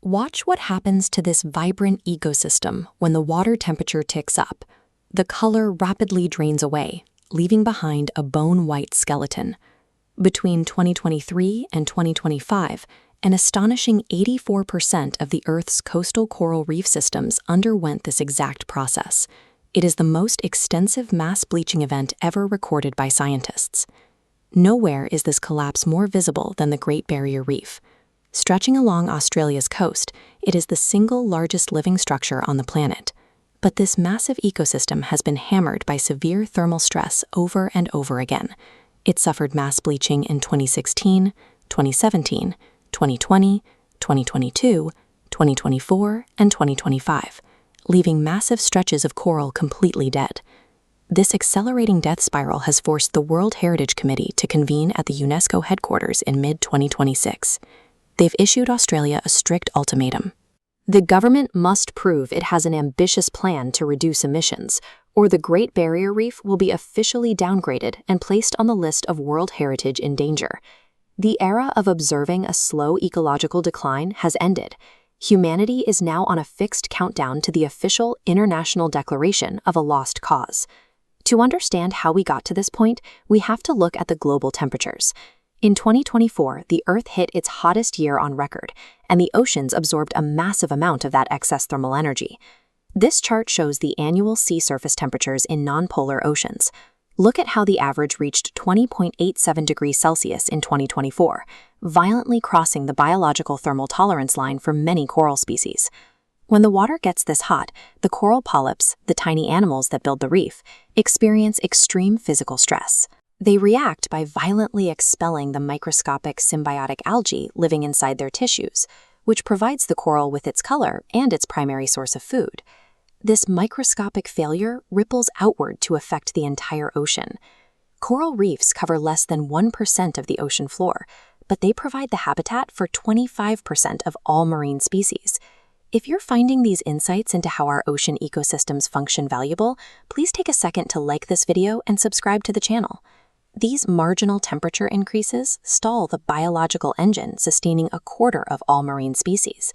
Watch what happens to this vibrant ecosystem when the water temperature ticks up. The color rapidly drains away, leaving behind a bone-white skeleton. Between 2023 and 2025, an astonishing 84% of the Earth's coastal coral reef systems underwent this exact process. It is the most extensive mass bleaching event ever recorded by scientists. Nowhere is this collapse more visible than the Great Barrier Reef. Stretching along Australia's coast, it is the single largest living structure on the planet. But this massive ecosystem has been hammered by severe thermal stress over and over again. It suffered mass bleaching in 2016, 2017, 2020, 2022, 2024, and 2025, leaving massive stretches of coral completely dead. This accelerating death spiral has forced the World Heritage Committee to convene at the UNESCO headquarters in mid-2026. They've issued Australia a strict ultimatum. The government must prove it has an ambitious plan to reduce emissions, or the Great Barrier Reef will be officially downgraded and placed on the list of World Heritage in danger. The era of observing a slow ecological decline has ended. Humanity is now on a fixed countdown to the official international declaration of a lost cause. To understand how we got to this point, we have to look at the global temperatures. In 2024, the Earth hit its hottest year on record, and the oceans absorbed a massive amount of that excess thermal energy. This chart shows the annual sea surface temperatures in non-polar oceans. Look at how the average reached 20.87 degrees Celsius in 2024, violently crossing the biological thermal tolerance line for many coral species. When the water gets this hot, the coral polyps, the tiny animals that build the reef, experience extreme physical stress. They react by violently expelling the microscopic symbiotic algae living inside their tissues, which provides the coral with its color and its primary source of food. This microscopic failure ripples outward to affect the entire ocean. Coral reefs cover less than 1% of the ocean floor, but they provide the habitat for 25% of all marine species. If you're finding these insights into how our ocean ecosystems function valuable, please take a second to like this video and subscribe to the channel. These marginal temperature increases stall the biological engine sustaining a quarter of all marine species.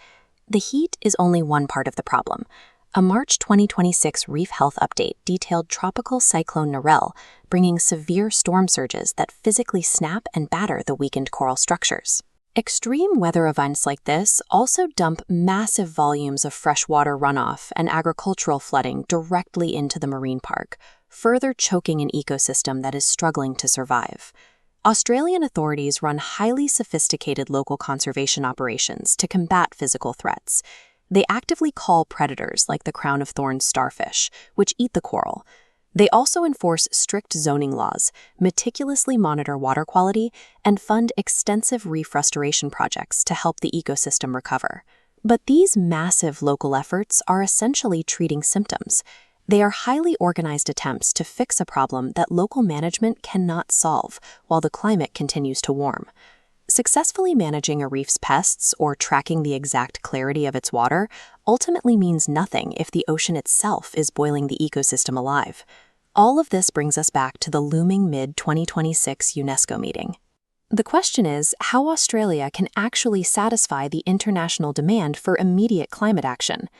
The heat is only one part of the problem. A March 2026 Reef Health Update detailed tropical cyclone Narelle, bringing severe storm surges that physically snap and batter the weakened coral structures. Extreme weather events like this also dump massive volumes of freshwater runoff and agricultural flooding directly into the marine park, further choking an ecosystem that is struggling to survive. Australian authorities run highly sophisticated local conservation operations to combat physical threats. They actively call predators like the crown of thorns starfish, which eat the coral. They also enforce strict zoning laws, meticulously monitor water quality, and fund extensive reef restoration projects to help the ecosystem recover. But these massive local efforts are essentially treating symptoms. They are highly organized attempts to fix a problem that local management cannot solve while the climate continues to warm. Successfully managing a reef's pests or tracking the exact clarity of its water ultimately means nothing if the ocean itself is boiling the ecosystem alive. All of this brings us back to the looming mid-2026 UNESCO meeting. The question is how Australia can actually satisfy the international demand for immediate climate action.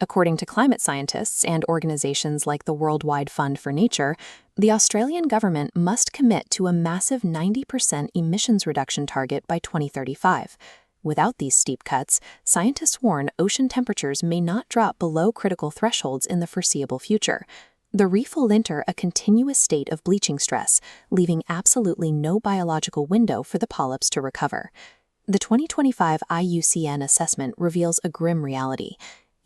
According to climate scientists and organizations like the Worldwide Fund for Nature, the Australian government must commit to a massive 90% emissions reduction target by 2035. Without these steep cuts, scientists warn ocean temperatures may not drop below critical thresholds in the foreseeable future. The reef will enter a continuous state of bleaching stress, leaving absolutely no biological window for the polyps to recover. The 2025 IUCN assessment reveals a grim reality.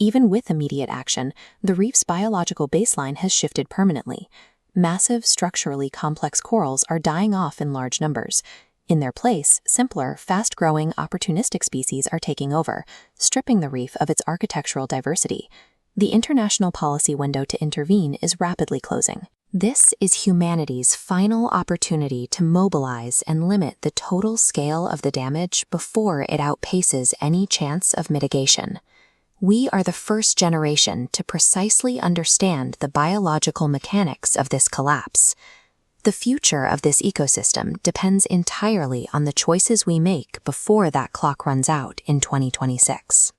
Even with immediate action, the reef's biological baseline has shifted permanently. Massive, structurally complex corals are dying off in large numbers. In their place, simpler, fast-growing, opportunistic species are taking over, stripping the reef of its architectural diversity. The international policy window to intervene is rapidly closing. This is humanity's final opportunity to mobilize and limit the total scale of the damage before it outpaces any chance of mitigation. We are the first generation to precisely understand the biological mechanics of this collapse. The future of this ecosystem depends entirely on the choices we make before that clock runs out in 2026.